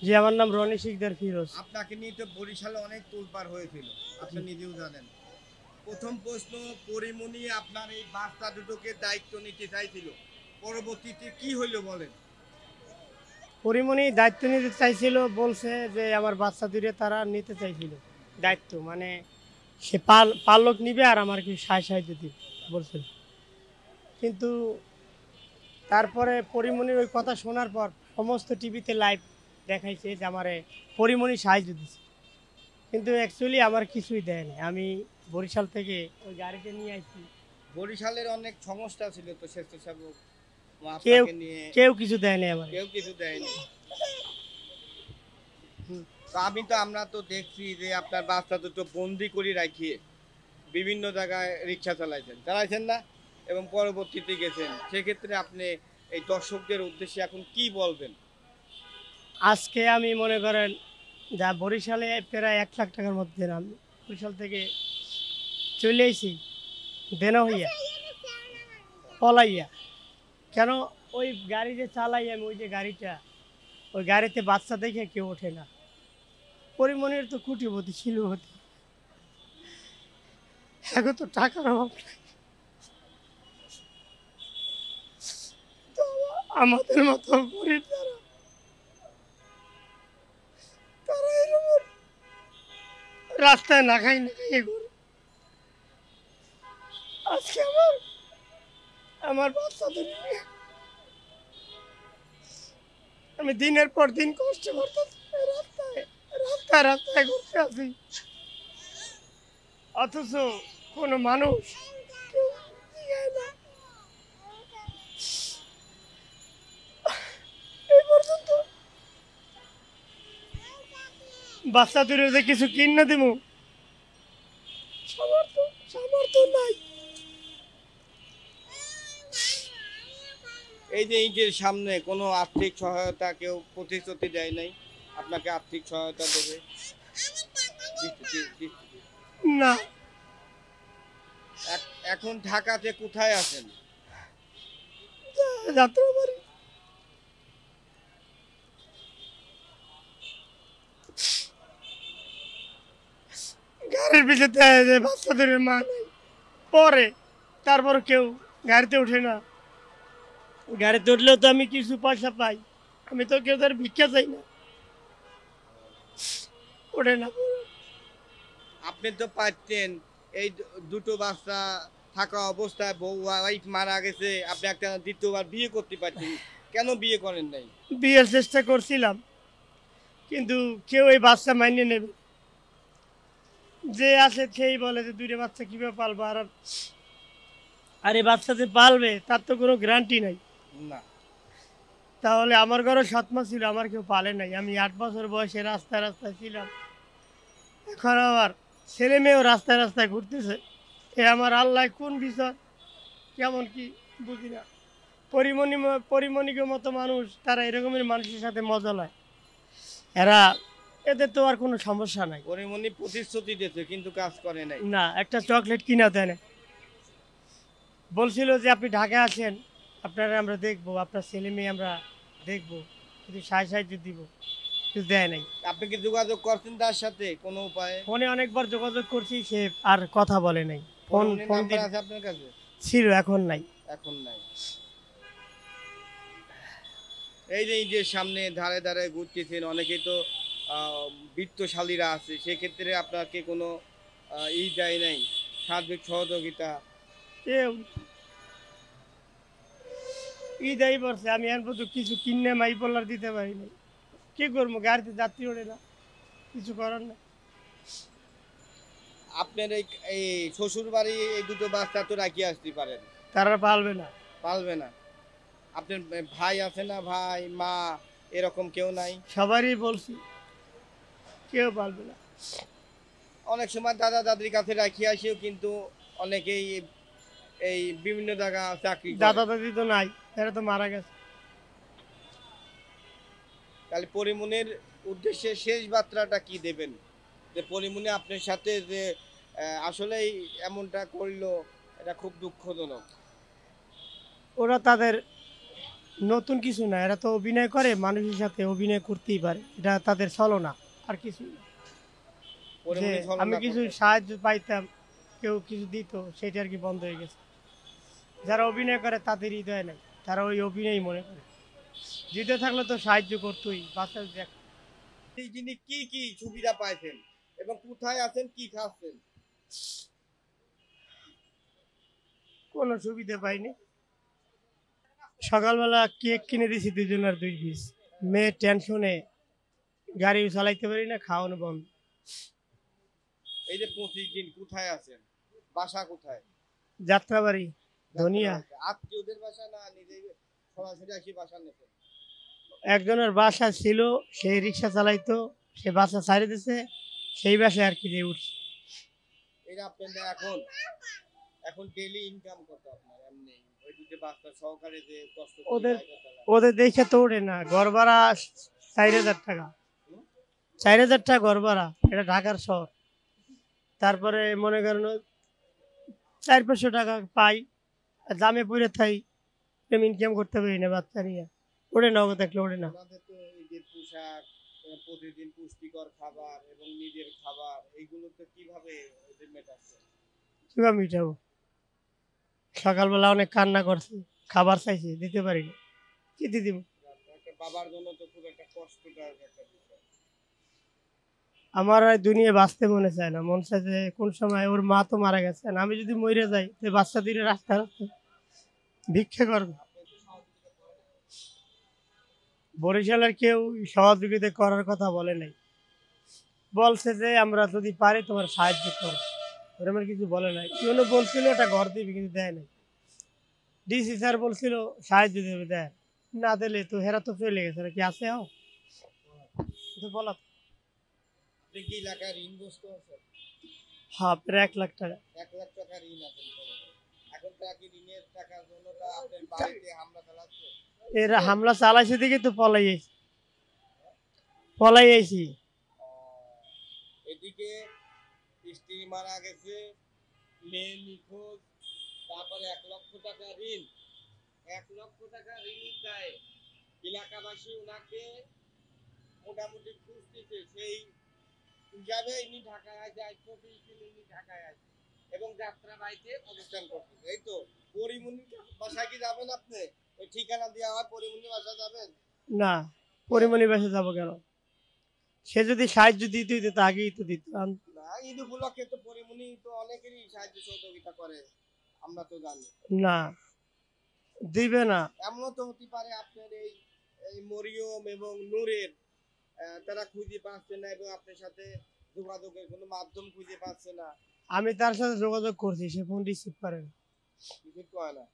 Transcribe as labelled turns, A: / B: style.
A: জি, আমার নাম রনি শিকদার ফিরোজ।
B: আপনাকে নিয়ে তো বরিশালে অনেক তোলপাড় হয়েছিল, আপনি নিজেও জানেন। প্রথম প্রশ্ন, পরিমণি আপনার এই বাচ্চা দুটোকে দায়িত্ব নিতে চাইছিল, পরবর্তীতে কি হইলো বলেন?
A: পরিমণি দায়িত্ব নিতে চাইছিল, বলছে যে আমার বাচ্চা দূরে তারা নিতে চাইছিল দায়িত্ব, মানে সে পালক নিবে আর আমার কি সাহায্য দিবে বলছিল। কিন্তু তারপরে পরিমণির ওই কথা শোনার পর সমস্ত টিভিতে লাইভ দেখাইছে যে আমারে পরিমণি সাহায্য দিচ্ছে, কিন্তু অ্যাকচুয়ালি আমার কিছুই দেয়নি। আমি বরিশাল থেকে ওই গাড়িতে নিয়ে আসছি।
B: বরিশালের অনেক সংস্থা ছিল তো স্বেচ্ছাসেবক,
A: কেউ
B: আপনাকে নিয়ে
A: কেউ কিছু দেয়নি আমার।
B: কেউ কিছু দেয়নি। তো আমরা তো দেখছি যে আপনার বাচ্চা দুটো বন্দি করে রাখিয়ে বিভিন্ন জায়গায় রিক্সা চালাইছেন না, এবং পরবর্তীতে গেছেন। সেক্ষেত্রে আপনি এই দর্শকদের উদ্দেশ্যে এখন কি বলবেন?
A: আজকে আমি মনে করেন যা বরিশালে প্রায় 1 লাখ টাকার মধ্যে আমি বরিশাল থেকে চলে এসেছি দেনা হইয়া পলাইয়া। কেন? ওই গাড়ি যে চালাই আমি, ওই যে গাড়িটা, ওই গাড়িতে বাচ্চা দেখে কেউ ওঠে না। পরিমণির তো কুটিপতি ছিল হতে, এখন তো টাকার অভাব নাই। তো আমাদের মতো গরিব যারা, তারা এরকম রাস্তায় না খাই না খাইয়ে ঘুরে। আজকে আমার বাচ্চাদের নিয়ে আমি দিনের পর দিন কষ্ট করতেছি, রাস্তায় রাস্তায় রাস্তায় ঘুরতে আছি, অথচ কোনো মানুষ কেউ জিগায় না। এই পর্যন্ত বাচ্চাদের যে কিছু কিনে দিব সামর্থ্য নাই।
B: এই যে ঈদের সামনে কোনো আর্থিক সহায়তা কেউ প্রতিশ্রুতি দেয় নাই আপনাকে আর্থিক সহায়তা দেবে?
A: না।
B: এখন ঢাকাতে কোথায় আছেন?
A: যাত্রাবাড়ি। গাড়ির পিছনে বাচ্চাদের মা নাই, পরে তারপর কেউ গাড়িতে ওঠে না। গাড়িতে উঠলেও তো আমি কিছু পয়সা পাই, আমি তো কেউ তার ভিক্ষা চাই না, ওঠে না।
B: আপনি তো পাচ্ছেন এই দুটো বাচ্চা থাকা অবস্থায় বউ ওয়াইফ মারা গেছে, আপনি একটা দ্বিতীয়বার বিয়ে করতে পারছেন, কেন বিয়ে করেন নাই?
A: বিয়ের চেষ্টা করছিলাম, কিন্তু কেউ এই বাচ্চা মানিয়ে নেবে, যে আছে সেই বলে যে দুইটা বাচ্চা কিভাবে পালবো, আর এই বাচ্চা যে পালবে তার তো কোনো গ্যারান্টি নাই।
B: না।
A: তাহলে আমার ঘরে 7 মাস ছিল, আমার কেউ পালে নাই। আমি 8 বছর বয়সে রাস্তায় রাস্তায় ছিলাম, এখন আমার ছেলে মেয়েও রাস্তায় রাস্তায় ঘুরতেছে। এ আমার আল্লাহ কোন বিচার, কেমন কি বুঝি না। পরিমণিকের মতো মানুষ, তারা এরকমের মানুষের সাথে মজা লয়, এরা, এদের তো আর কোনো সমস্যা নাই।
B: পরিমণি প্রতিশ্রুতি দিয়েছে কিন্তু কাজ করে নাই।
A: না, একটা চকলেট কিনা দেয় না। বলছিল যে আপনি ঢাকা আসেন, আপনারা আমরা দেখবো, আপনার ছেলে মেয়ে আমরা দেখবো, কিন্তু সাহায্য দিব, কিন্তু দেয় নাই।
B: আপনি কি যোগাযোগ করছেন তার সাথে কোনো উপায়ে?
A: ফোনে অনেকবার যোগাযোগ করছি, সে আর কথা বলে নাই। ফোন ফোন
B: নাম্বার আছে আপনার কাছে?
A: ছিল, এখন নাই।
B: এখন নাই। এই যে ঈদের সামনে ধারে ধারে ঘুরতেছেন, অনেকেই তো বিত্তশালীরা আছে, সেক্ষেত্রে আপনাকে কোনো ই দেয় নাই, সার্বিক সহযোগিতা?
A: কেউ ঈদাই পড়ছে, আমি এখন পর্যন্ত কিছু কিনে মাই পোলার দিতে পারি নাই। কি করবো, গাড়িতে যাত্রী ওঠে না, কিছু করার না।
B: আপনার এই এই শ্বশুর বাড়ি এই দুটো বাচ্চা তো রাখি আসতে পারেন?
A: তারা পালবে না।
B: পালবে না? আপনার ভাই আছে না, ভাই মা এরকম কেউ নাই?
A: সবারই বলছি, কেউ পালবে না।
B: অনেক সময় দাদা দাদির কাছে রাখি আসেও কিন্তু অনেকেই এই বিভিন্ন জায়গা চাকরি করে।
A: দাদা দাদি তো নাই, এরা তো মারা গেছে।
B: তাহলে পরিমনির উদ্দেশ্যে শেষ বার্তাটা কি দেবেন, যে পরিমনি আপনার সাথে যে আসলেই এমনটা করলো, এটা খুব দুঃখজনক।
A: ওরা তাদের নতুন কিছু না, এরা তো অভিনয় করে, মানুষের সাথে অভিনয় করতেই পারে, এটা তাদের ছলনা আর কিছু না। যে
B: পরিমণি
A: আমি
B: ছলনা
A: কিছু
B: করতেছে।
A: সাহায্য পাইতাম, কেউ কিছু দিত, সেটা আর কি বন্ধ হয়ে গেছে। যারা অভিনয় করে তাদের হৃদয় নাই, তারা ওই অভিনয় মনে করে। হৃদয় থাকলে তো সাহায্য করতোই, বাচ্চা দেখ।
B: এই যিনি কি কি সুবিধা পাইছেন এবং কোথায় আছেন, কি খাচ্ছেন?
A: কোনো সুবিধা পাইনি। সকালবেলা কেক কিনে দিছি 2 জনের 2 পিস। মেয়ে টেনশনে গাড়ি চালাইতে পারি না, খাওয়ানো বন্ধ।
B: এই যে 25 দিন কোথায় আছেন, বাসা কোথায়?
A: যাত্রাবাড়ি, ধনিয়া।
B: যাত্রাবাড়িতে। আত্মীয়দের বাসা না নিজে সরাসরি আসি বাসা নেছেন?
A: একজনের বাসা ছিল, সেই রিক্সা চালাইতো, সে বাসা ছাড়ে দিছে, সেই বাসায় আর কি যে উঠছে।
B: এটা আপনাদের এখন এখন ডেইলি ইনকাম কত আপনার এমনি ওই দুটো বাচ্চা সহকারে যে কষ্ট করে
A: ওদের
B: গাড়িটা চালান?
A: ওদের দেখে তো ওঠে না। ঘর ভাড়া 4,000 টাকা, 4,000 টাকা ঘর ভাড়া, এটা ঢাকার শহর। তারপরে মনে করেন 400-500 টাকা পাই, জামে পড়ে থাই, ইনকাম করতে পারি না বাচ্চা নিয়ে। ওঠে না, ওকে দেখলে ওঠে না।
B: ওনাদের তো এই যে পোশাক, প্রতিদিন পুষ্টিকর খাবার এবং নিজের খাবার, এইগুলো তো কিভাবে ওদের মেটাচ্ছে?
A: কিভাবে মিটাবো? সকালবেলা অনেক কান্না করছে, খাবার চাইছে, দিতে পারি না, কি দিয়ে দিব?
B: একটা বাবার জন্য তো খুব একটা কষ্টদায়ক একটা বিষয়।
A: আমার আর দুনিয়া বাঁচতে মনে চায় না, মন চায় যে কোন সময় ওর মা তো মারা গেছে, আর আমি যদি মরে যাই তো বাচ্চা দিয়ে রাস্তা রাস্তায় ভিক্ষা করবে। বরিশালের কেউ সহযোগিতা করার কথা বলে নাই, বলছে যে আমরা যদি পারি তোমার সাহায্য করো, ওরকম কিছু বলে নাই। কেউ বলছিল একটা ঘর দিবি, কিন্তু দেয় নাই। ডিসি স্যার বলছিল সাহায্য দেবে, দেয় না। দিলে তো হেরা তো চলে গেছে, কি আছে তো বলা।
B: আপনি কি এলাকায় ঋণগ্রস্ত আছেন?
A: হ্যাঁ, প্রায় 1 লাখ টাকা।
B: 1 লাখ টাকা ঋণ আছেন। এখন তো কি ঋণের টাকার জন্য তা আপনার বাড়িতে হামলা চালাচ্ছে?
A: এরা হামলা চালাইছে দিকে তো পলাই আইছি।
B: এদিকে স্ত্রী মারা গেছে, মেয়ে নিখোঁজ, তারপরে 1 লক্ষ টাকা ঋণ। 1 লক্ষ টাকা ঋণ দেয় এলাকাবাসী ওনাকে মোটামুটি খুঁজতেছে, সেই হিসাবে ইনি ঢাকায় আছে, আজ 25 দিন ইনি ঢাকায় আছে এবং যাত্রাবাড়িতে অবস্থান করতেছে। এই তো পরিমণির বাসায় কি যাবেন আপনি? ওই ঠিকানা দেওয়া হয় পরিমণির বাসায় যাবেন?
A: না, পরিমণি বেসে যাবো কেন? সে যদি সাহায্য দিতে দিত তা আগেই তো দিত।
B: না, ঈদ উপলক্ষে তো পরিমণি তো অনেকেরই সাহায্য সহযোগিতা করে, আমরা তো জানি।
A: না, দিবে না।
B: এমনও তো হতে পারে আপনার এই এই মরিয়ম এবং নূরের তারা খুঁজে পাচ্ছে না এবং আপনার সাথে যোগাযোগের কোনো মাধ্যম খুঁজে পাচ্ছে না,
A: আমি তার সাথে যোগাযোগ করছি, সে ফোন রিসিভ করে না।
B: কিছু কয় না।